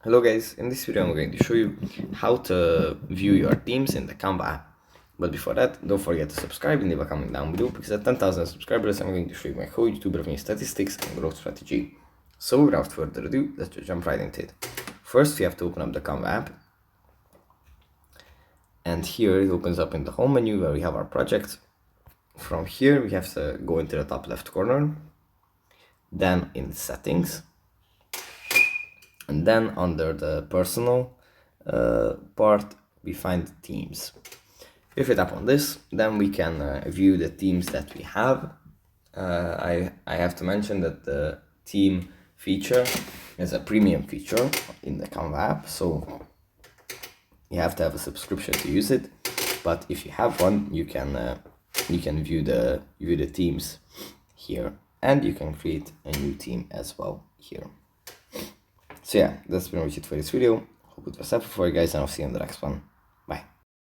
Hello guys, in this video I'm going to show you how to view your teams in the Canva app. But before that, don't forget to subscribe and leave a comment down below, because at 10,000 subscribers I'm going to show you my whole YouTube revenue statistics and growth strategy. So without further ado, let's just jump right into it. First we have to open up the Canva app. And here it opens up in the home menu where we have our project. From here we have to go into the top left corner, then in settings, and then under the personal part we find teams. If we tap on this, then we can view the teams that we have. I have to mention that the team feature is a premium feature in the Canva app, so you have to have a subscription to use it. But if you have one, you can view the teams here, and you can create a new team as well here. So yeah, that's pretty much it for this video. Hope it was helpful for you guys, and I'll see you in the next one.